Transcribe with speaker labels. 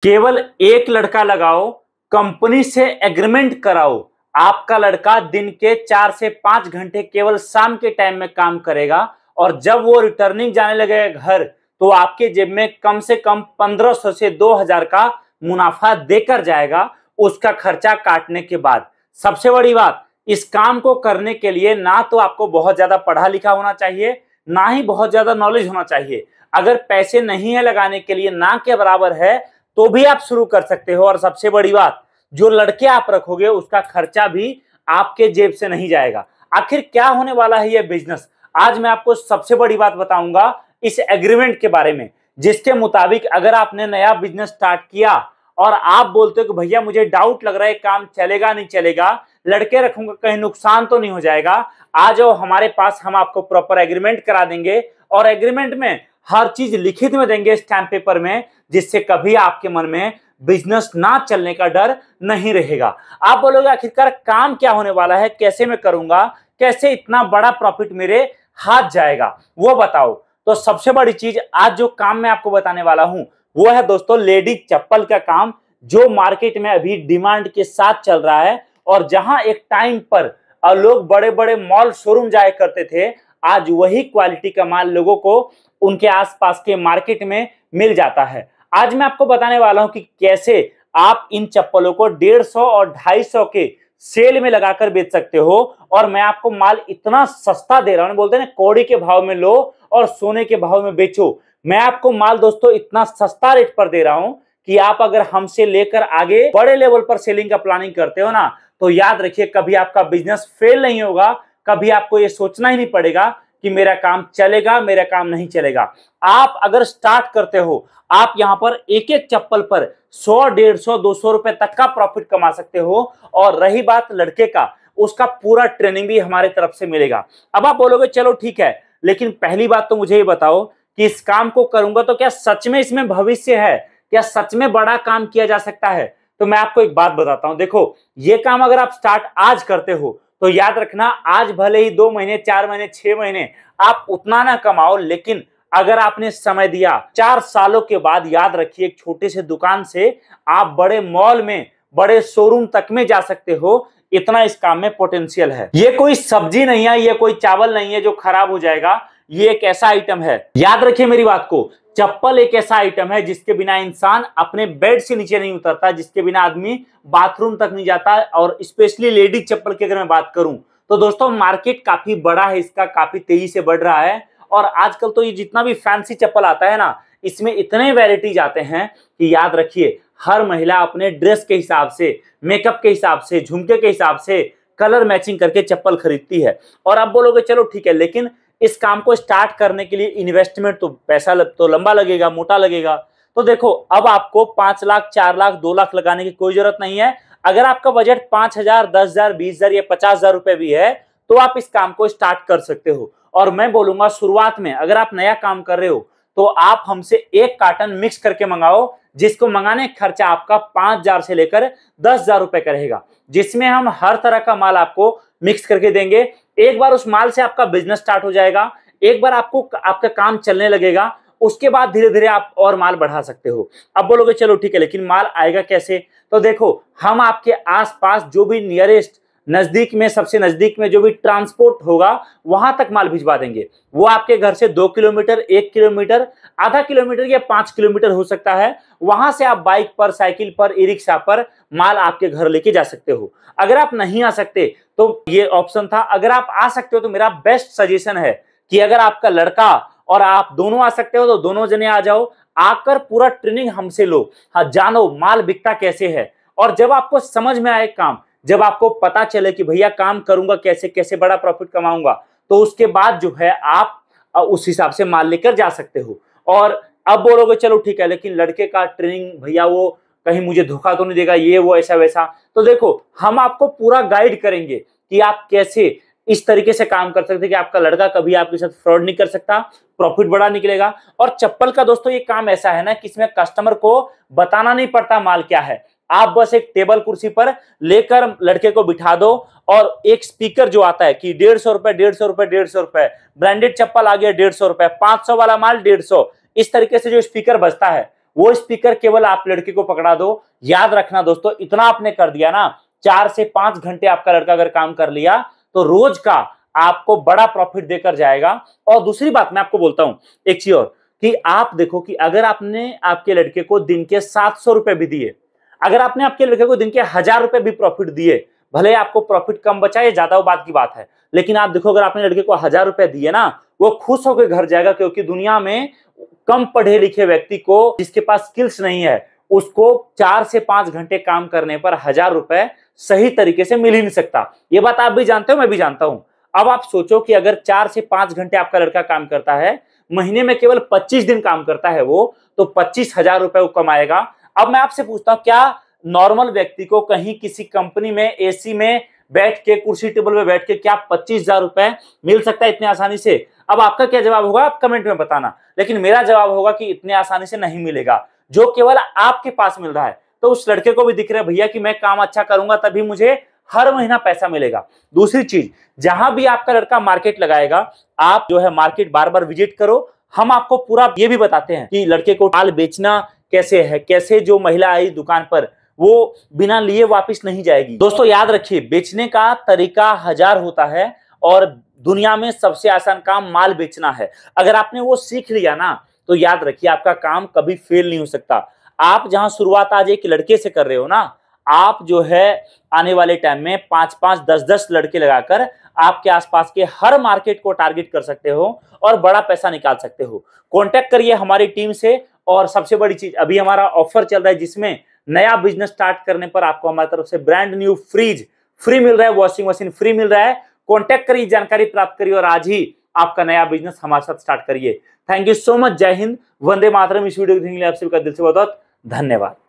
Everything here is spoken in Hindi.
Speaker 1: केवल एक लड़का लगाओ, कंपनी से एग्रीमेंट कराओ। आपका लड़का दिन के 4 से 5 घंटे केवल शाम के टाइम में काम करेगा और जब वो रिटर्निंग जाने लगेगा घर तो आपके जेब में कम से कम 1500 से 2000 का मुनाफा देकर जाएगा, उसका खर्चा काटने के बाद। सबसे बड़ी बात, इस काम को करने के लिए ना तो आपको बहुत ज्यादा पढ़ा लिखा होना चाहिए, ना ही बहुत ज्यादा नॉलेज होना चाहिए। अगर पैसे नहीं है लगाने के लिए, ना के बराबर है, तो भी आप शुरू कर सकते हो। और सबसे बड़ी बात, जो लड़के आप रखोगे उसका खर्चा भी आपके जेब से नहीं जाएगा। आखिर क्या होने वाला है ये बिजनेस, आज मैं आपको सबसे बड़ी बात बताऊंगा इस एग्रीमेंट के बारे में, जिसके मुताबिक अगर आपने नया बिजनेस स्टार्ट किया और आप बोलते हो कि भैया मुझे डाउट लग रहा है काम चलेगा नहीं चलेगा, लड़के रखूंगा कहीं नुकसान तो नहीं हो जाएगा, आ जाओ हमारे पास, हम आपको प्रॉपर एग्रीमेंट करा देंगे और एग्रीमेंट में हर चीज लिखित में देंगे स्टैम्प पेपर में, जिससे कभी आपके मन में बिजनेस ना चलने का डर नहीं रहेगा। आप बोलोगे आखिरकार काम क्या होने वाला है, कैसे मैं करूंगा, कैसे इतना बड़ा प्रॉफिट मेरे हाथ जाएगा, वो बताओ। तो सबसे बड़ी चीज आज जो काम मैं आपको बताने वाला हूं वो है दोस्तों लेडीज चप्पल का काम, जो मार्केट में अभी डिमांड के साथ चल रहा है। और जहां एक टाइम पर लोग बड़े बड़े मॉल शोरूम जाया करते थे, आज वही क्वालिटी का माल लोगों को उनके आसपास के मार्केट में मिल जाता है। आज मैं आपको बताने वाला हूं कि कैसे आप इन चप्पलों को 150 और 250 के सेल में लगाकर बेच सकते हो। और मैं आपको माल इतना सस्ता दे रहा हूं, बोलते हैं ना कौड़ी के भाव में लो और सोने के भाव में बेचो। मैं आपको माल दोस्तों इतना सस्ता रेट पर दे रहा हूं कि आप अगर हमसे लेकर आगे बड़े लेवल पर सेलिंग का प्लानिंग करते हो ना, तो याद रखिए कभी आपका बिजनेस फेल नहीं होगा, कभी आपको ये सोचना ही नहीं पड़ेगा कि मेरा काम चलेगा मेरा काम नहीं चलेगा। आप अगर स्टार्ट करते हो, आप यहां पर एक एक चप्पल पर 100, 150, 200 रुपए तक का प्रॉफिट कमा सकते हो। और रही बात लड़के का, उसका पूरा ट्रेनिंग भी हमारे तरफ से मिलेगा। अब आप बोलोगे चलो ठीक है, लेकिन पहली बात तो मुझे ये बताओ कि इस काम को करूंगा तो क्या सच में इसमें भविष्य है, क्या सच में बड़ा काम किया जा सकता है? तो मैं आपको एक बात बताता हूं, देखो ये काम अगर आप स्टार्ट आज करते हो तो याद रखना, आज भले ही 2 महीने 4 महीने 6 महीने आप उतना ना कमाओ, लेकिन अगर आपने समय दिया 4 सालों के बाद, याद रखिए एक छोटे से दुकान से आप बड़े मॉल में, बड़े शोरूम तक में जा सकते हो। इतना इस काम में पोटेंशियल है। ये कोई सब्जी नहीं है, ये कोई चावल नहीं है जो खराब हो जाएगा। ये एक ऐसा आइटम है, याद रखिए मेरी बात को, चप्पल एक ऐसा आइटम है जिसके बिना इंसान अपने बेड से नीचे नहीं उतरता, जिसके बिना आदमी बाथरूम तक नहीं जाता। और स्पेशली लेडीज चप्पल की अगर मैं बात करूं तो दोस्तों मार्केट काफी बड़ा है इसका, काफी तेजी से बढ़ रहा है। और आजकल तो ये जितना भी फैंसी चप्पल आता है ना, इसमें इतने वैरायटीज आते हैं कि याद रखिए हर महिला अपने ड्रेस के हिसाब से, मेकअप के हिसाब से, झुमके के हिसाब से कलर मैचिंग करके चप्पल खरीदती है। और आप बोलोगे चलो ठीक है, लेकिन इस काम को स्टार्ट करने के लिए इन्वेस्टमेंट तो पैसा तो लंबा लगेगा, मोटा लगेगा। तो देखो अब आपको 5 लाख 4 लाख 2 लाख लगाने की कोई जरूरत नहीं है। अगर आपका बजट 5000 10,000 20,000 या 50,000 रुपए भी है तो आप इस काम को स्टार्ट कर सकते हो। और मैं बोलूंगा शुरुआत में अगर आप नया काम कर रहे हो तो आप हमसे 1 कार्टन मिक्स करके मंगाओ, जिसको मंगाने का खर्चा आपका 5,000 से लेकर 10,000 रुपए का रहेगा, जिसमें हम हर तरह का माल आपको मिक्स करके देंगे। एक बार उस माल से आपका बिजनेस स्टार्ट हो जाएगा, एक बार आपको आपका काम चलने लगेगा, उसके बाद धीरे धीरे आप और माल बढ़ा सकते हो। अब बोलोगे चलो ठीक है, लेकिन माल आएगा कैसे? तो देखो हम आपके आसपास जो भी नियरेस्ट, नजदीक में, सबसे नजदीक में जो भी ट्रांसपोर्ट होगा वहां तक माल भिजवा देंगे। वो आपके घर से 2 किलोमीटर, 1 किलोमीटर, आधा किलोमीटर या 5 किलोमीटर हो सकता है, वहां से आप बाइक पर, साइकिल पर, ई रिक्शा पर माल आपके घर लेके जा सकते हो। अगर आप नहीं आ सकते तो ये ऑप्शन था, अगर आप आ सकते हो तो मेरा बेस्ट सजेशन है कि अगर आपका लड़का और आप दोनों आ सकते हो तो दोनों जने आ जाओ, आकर पूरा ट्रेनिंग हमसे लो। हाँ, जानो माल बिकता कैसे है। और जब आपको समझ में आए काम, जब आपको पता चले कि भैया काम करूंगा कैसे, कैसे बड़ा प्रॉफिट कमाऊंगा, तो उसके बाद जो है आप उस हिसाब से माल लेकर जा सकते हो। और अब बोलोगे चलो ठीक है, लेकिन लड़के का ट्रेनिंग भैया वो कहीं मुझे धोखा तो नहीं देगा, ये वो ऐसा वैसा। तो देखो हम आपको पूरा गाइड करेंगे कि आप कैसे इस तरीके से काम कर सकते हैं कि आपका लड़का कभी आपके साथ फ्रॉड नहीं कर सकता, प्रॉफिट बड़ा निकलेगा। और चप्पल का दोस्तों ये काम ऐसा है ना कि इसमें कस्टमर को बताना नहीं पड़ता माल क्या है। आप बस एक टेबल कुर्सी पर लेकर लड़के को बिठा दो और एक स्पीकर जो आता है कि 150 रुपए 150 रुपए 150 रुपए, ब्रांडेड चप्पल आ गया 150 रुपए, 500 वाला माल 150, इस तरीके से जो स्पीकर बजता है वो स्पीकर केवल आप लड़के को पकड़ा दो। याद रखना दोस्तों, इतना आपने कर दिया ना, 4 से 5 घंटे आपका लड़का अगर काम कर लिया तो रोज का आपको बड़ा प्रॉफिट देकर जाएगा। और दूसरी बात मैं आपको बोलता हूं एक चीज और, कि आप देखो कि अगर आपने आपके लड़के को दिन के 700 रुपए भी दिए, अगर आपने आपके लड़के को दिन के 1000 रुपए भी प्रॉफिट दिए, भले आपको प्रॉफिट कम बचा या ज्यादा, वो बात की बात है, लेकिन आप देखो अगर आपने लड़के को 1000 रुपए दिए ना, वो खुश होकर घर जाएगा। क्योंकि दुनिया में कम पढ़े लिखे व्यक्ति को, जिसके पास स्किल्स नहीं है, उसको 4 से 5 घंटे काम करने पर 1000 रुपए सही तरीके से मिल ही नहीं सकता। ये बात आप भी जानते हो, मैं भी जानता हूं। अब आप सोचो कि अगर 4 से 5 घंटे आपका लड़का काम करता है, महीने में केवल 25 दिन काम करता है वो, तो 25,000 रुपए वो कमाएगा। अब मैं आपसे पूछता हूं, क्या नॉर्मल व्यक्ति को कहीं किसी कंपनी में एसी में बैठ के, कुर्सी टेबल में बैठ के क्या 25,000 रुपए मिल सकता है इतने आसानी से? अब आपका क्या जवाब होगा, आप कमेंट में बताना। लेकिन मेरा जवाब होगा कि इतने आसानी से नहीं मिलेगा, जो केवल आपके पास मिल रहा है। तो उस लड़के को भी दिख रहा है भैया कि मैं काम अच्छा करूंगा तभी मुझे हर महीना पैसा मिलेगा। दूसरी चीज, जहां भी आपका लड़का मार्केट लगाएगा, आप जो है मार्केट बार बार विजिट करो। हम आपको पूरा ये भी बताते हैं कि लड़के को माल बेचना कैसे है, कैसे जो महिला आई दुकान पर वो बिना लिए वापस नहीं जाएगी। दोस्तों याद रखिए, बेचने का तरीका 1000 होता है और दुनिया में सबसे आसान काम माल बेचना है। अगर आपने वो सीख लिया ना, तो याद रखिए आपका काम कभी फेल नहीं हो सकता। आप जहां शुरुआत आज एक लड़के से कर रहे हो ना, आप जो है आने वाले टाइम में 5-5, 10-10 लड़के लगाकर आपके आसपास के हर मार्केट को टारगेट कर सकते हो और बड़ा पैसा निकाल सकते हो। कॉन्टेक्ट करिए हमारी टीम से। और सबसे बड़ी चीज, अभी हमारा ऑफर चल रहा है जिसमें नया बिजनेस स्टार्ट करने पर आपको हमारी तरफ से ब्रांड न्यू फ्रिज फ्री मिल रहा है, वॉशिंग मशीन फ्री मिल रहा है। कॉन्टेक्ट करिए, जानकारी प्राप्त करिए और आज ही आपका नया बिजनेस हमारे साथ स्टार्ट करिए। Thank you so much. जय हिंद, वंदे मातरम। इस वीडियो को देखने के लिए आप सभी का दिल से बहुत धन्यवाद।